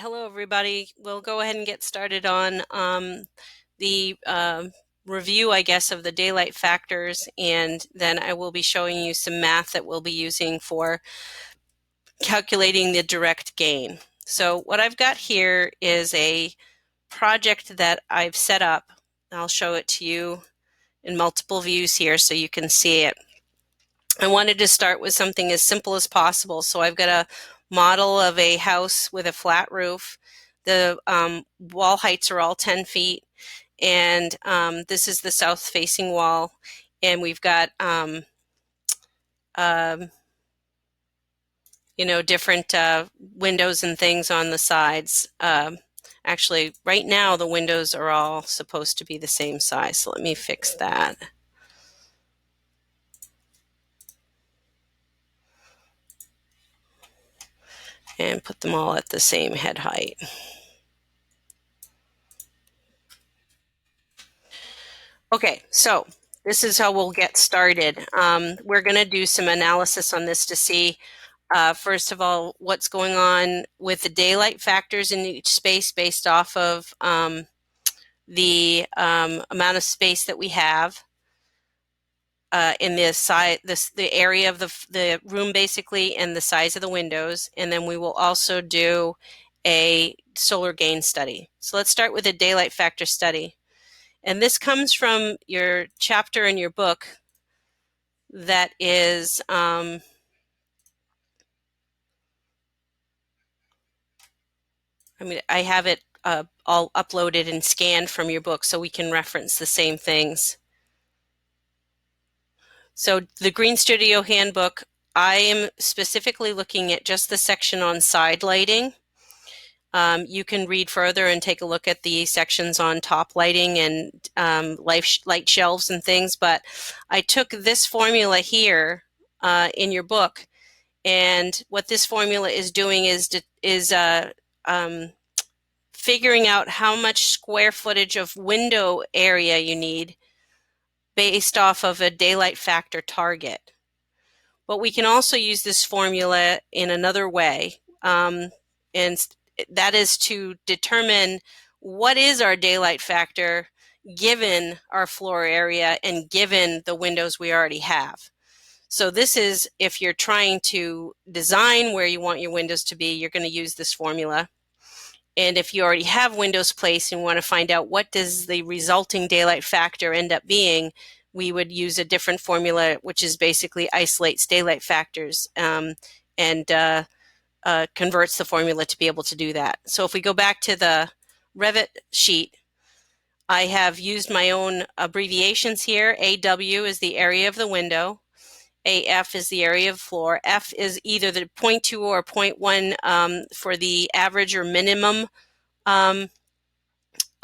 Hello everybody. We'll go ahead and get started on the review, I guess, of the daylight factors, and then I will be showing you some math that we'll be using for calculating the direct gain. So what I've got here is a project that I've set up. I'll show it to you in multiple views here so you can see it. I wanted to start with something as simple as possible. So I've got a model of a house with a flat roof. The wall heights are all 10 feet. And this is the south facing wall. And we've got, different windows and things on the sides. Actually, right now the windows are all supposed to be the same size. So let me fix that. And put them all at the same head height. Okay, so this is how we'll get started. We're going to do some analysis on this to see, first of all, what's going on with the daylight factors in each space based off of the amount of space that we have in the area of the room, basically, and the size of the windows. And then we will also do a solar gain study. So let's start with a daylight factor study. And this comes from your chapter in your book that is, I have it all uploaded and scanned from your book so we can reference the same things. So the Green Studio Handbook, I am specifically looking at just the section on side lighting. You can read further and take a look at the sections on top lighting and light shelves and things, but I took this formula here in your book, and what this formula is doing is figuring out how much square footage of window area you need based off of a daylight factor target. But we can also use this formula in another way, and that is to determine what is our daylight factor given our floor area and given the windows we already have. So this is, if you're trying to design where you want your windows to be, you're going to use this formula. And if you already have windows placed and want to find out what does the resulting daylight factor end up being, we would use a different formula, which is basically isolates daylight factors and converts the formula to be able to do that. So if we go back to the Revit sheet, I have used my own abbreviations here. AW is the area of the window. AF is the area of floor. F is either the 0.2 or 0.1 for the average or minimum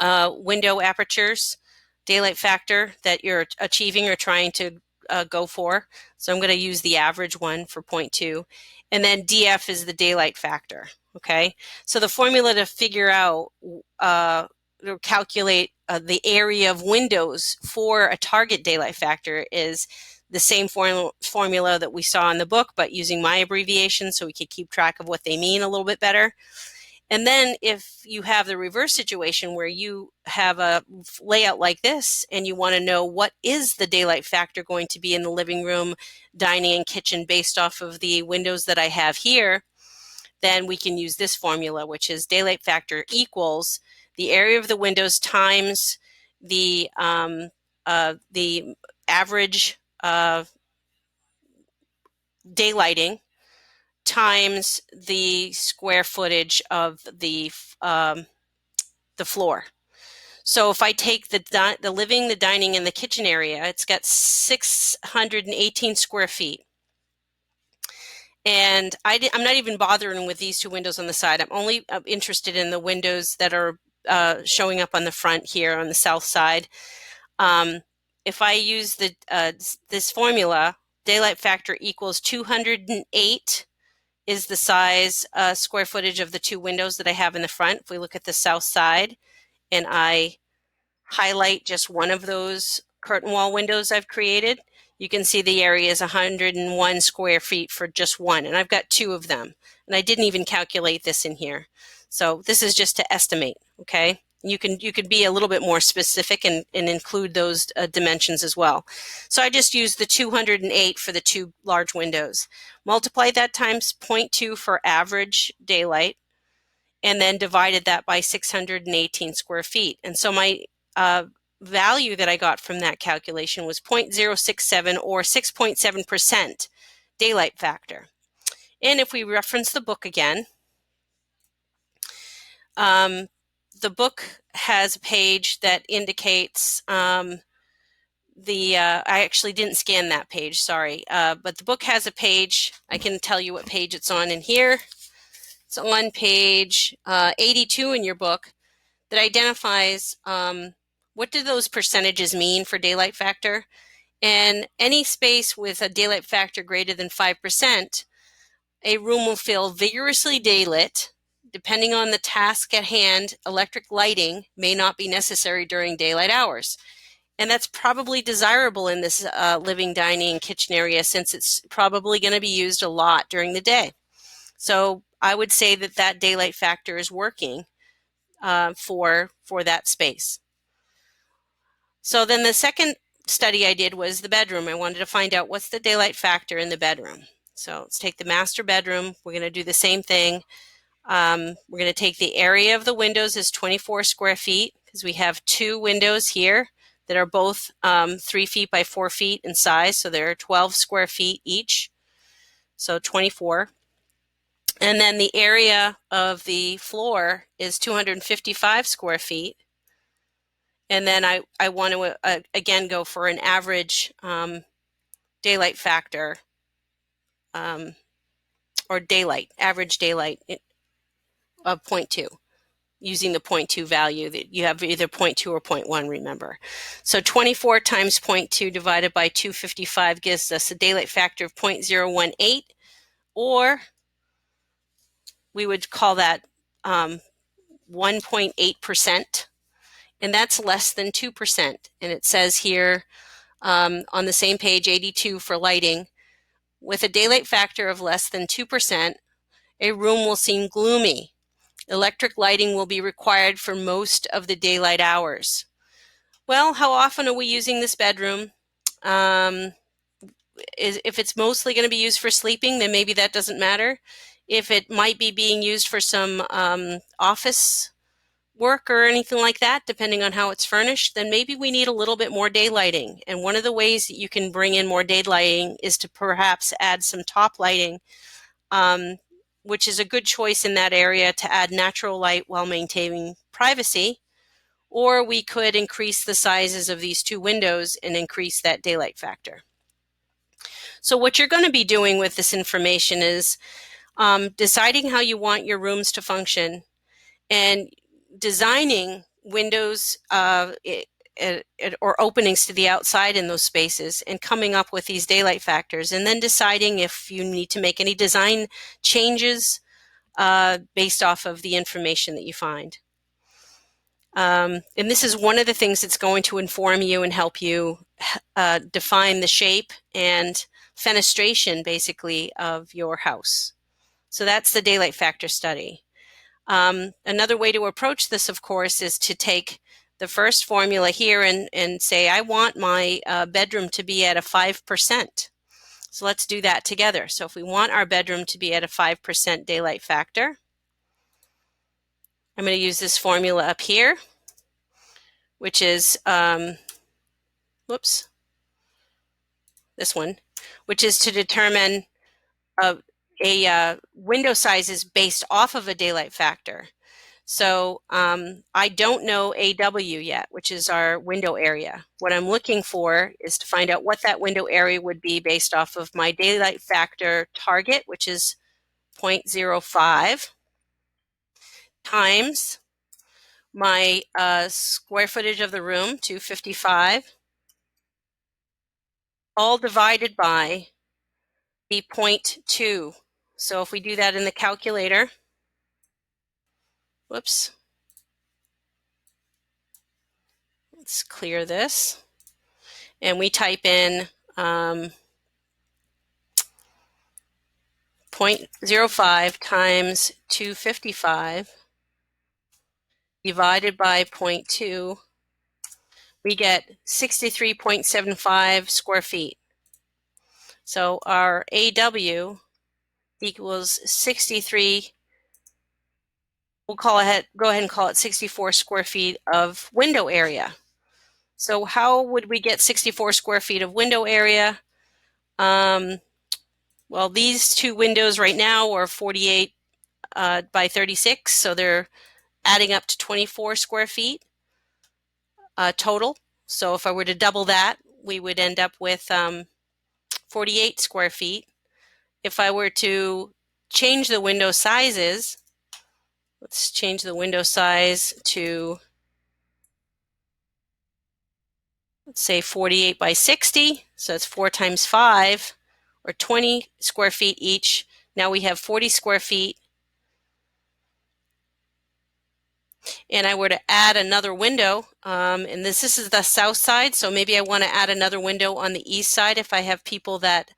window apertures, daylight factor that you're achieving or trying to go for. So I'm going to use the average one for 0.2. And then DF is the daylight factor. Okay, so the formula to figure out or calculate the area of windows for a target daylight factor is the same formula that we saw in the book, but using my abbreviation so we could keep track of what they mean a little bit better. And then if you have the reverse situation where you have a layout like this and you want to know what is the daylight factor going to be in the living room, dining, and kitchen based off of the windows that I have here, then we can use this formula, which is daylight factor equals the area of the windows times the average daylighting times the square footage of the floor. So if I take the living, the dining, and the kitchen area, it's got 618 square feet. And I'm not even bothering with these two windows on the side. I'm only interested in the windows that are showing up on the front here on the south side. If I use this formula, daylight factor equals 208 is the size square footage of the two windows that I have in the front. If we look at the south side and I highlight just one of those curtain wall windows I've created, you can see the area is 101 square feet for just one, and I've got two of them. And I didn't even calculate this in here. So this is just to estimate, okay? You can be a little bit more specific and include those dimensions as well. So I just used the 208 for the 2 large windows. Multiply that times 0.2 for average daylight, and then divided that by 618 square feet. And so my value that I got from that calculation was 0.067 or 6.7% daylight factor. And if we reference the book again, the book has a page that indicates I actually didn't scan that page, sorry, but the book has a page. I can tell you what page it's on in here. It's on page 82 in your book that identifies what do those percentages mean for daylight factor. And any space with a daylight factor greater than 5%, a room will feel vigorously daylit. Depending on the task at hand, electric lighting may not be necessary during daylight hours. And that's probably desirable in this living, dining, and kitchen area, since it's probably going to be used a lot during the day. So I would say that that daylight factor is working for that space. So then the second study I did was the bedroom. I wanted to find out what's the daylight factor in the bedroom. So let's take the master bedroom. We're going to do the same thing. We're going to take the area of the windows as 24 square feet, because we have 2 windows here that are both 3 feet by 4 feet in size. So they're 12 square feet each. So 24. And then the area of the floor is 255 square feet. And then I want to, again, go for an average daylight factor or average daylight of 0.2, using the 0.2 value. That you have either 0.2 or 0.1, remember. So 24 times 0.2 divided by 255 gives us a daylight factor of 0.018, or we would call that 1.8%. And that's less than 2%. And it says here on the same page, 82 for lighting, with a daylight factor of less than 2%, a room will seem gloomy. Electric lighting will be required for most of the daylight hours. Well, how often are we using this bedroom? If it's mostly going to be used for sleeping, then maybe that doesn't matter. If it might be being used for some office work or anything like that, depending on how it's furnished, then maybe we need a little bit more daylighting. And one of the ways that you can bring in more daylighting is to perhaps add some top lighting, which is a good choice in that area to add natural light while maintaining privacy. Or we could increase the sizes of these 2 windows and increase that daylight factor. So what you're going to be doing with this information is deciding how you want your rooms to function and designing windows or openings to the outside in those spaces, and coming up with these daylight factors, and then deciding if you need to make any design changes based off of the information that you find. And this is one of the things that's going to inform you and help you define the shape and fenestration, basically, of your house. So that's the daylight factor study. Another way to approach this, of course, is to take the first formula here and say, I want my bedroom to be at a 5%. So let's do that together. So if we want our bedroom to be at a 5% daylight factor, I'm going to use this formula up here, which is, this one, which is to determine a window size is based off of a daylight factor. So I don't know AW yet, which is our window area. What I'm looking for is to find out what that window area would be based off of my daylight factor target, which is 0.05, times my square footage of the room, 255, all divided by the 0.2. So if we do that in the calculator, let's clear this, and we type in 0.05 times 255 divided by 0.2, we get 63.75 square feet. So our AW equals 63, we'll go ahead and call it 64 square feet of window area. So how would we get 64 square feet of window area? Well, these two windows right now are 48 by 36, so they're adding up to 24 square feet total. So if I were to double that, we would end up with 48 square feet. If I were to change the window sizes, let's change the window size to, let's say 48 by 60, so it's 4 times 5, or 20 square feet each. Now we have 40 square feet. And I were to add another window, and this is the south side, so maybe I want to add another window on the east side if I have people that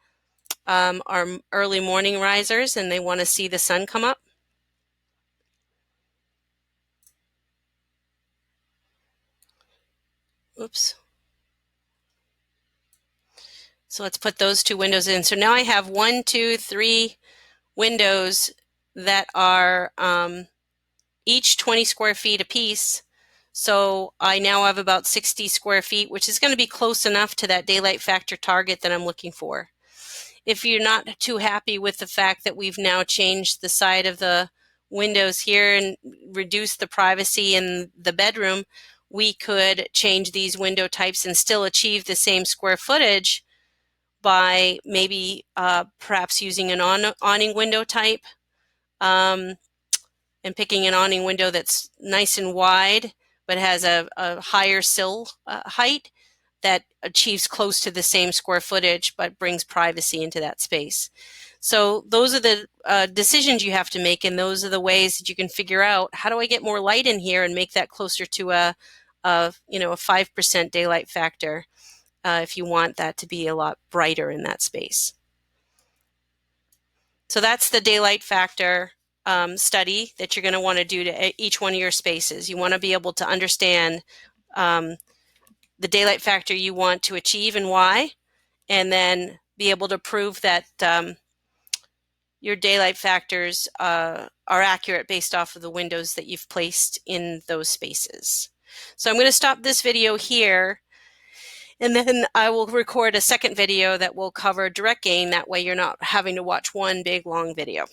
are early morning risers and they want to see the sun come up. Oops. So let's put those two windows in. So now I have 1, 2, 3 windows that are each 20 square feet apiece. So I now have about 60 square feet, which is going to be close enough to that daylight factor target that I'm looking for. If you're not too happy with the fact that we've now changed the side of the windows here and reduced the privacy in the bedroom, we could change these window types and still achieve the same square footage by maybe perhaps using an awning window type, and picking an awning window that's nice and wide but has a higher sill height that achieves close to the same square footage but brings privacy into that space. So those are the decisions you have to make, and those are the ways that you can figure out, how do I get more light in here and make that closer to a 5% daylight factor if you want that to be a lot brighter in that space. So that's the daylight factor study that you're going to want to do to each one of your spaces. You want to be able to understand the daylight factor you want to achieve and why, and then be able to prove that your daylight factors are accurate based off of the windows that you've placed in those spaces. So I'm going to stop this video here, and then I will record a second video that will cover direct gain. That way you're not having to watch one big long video.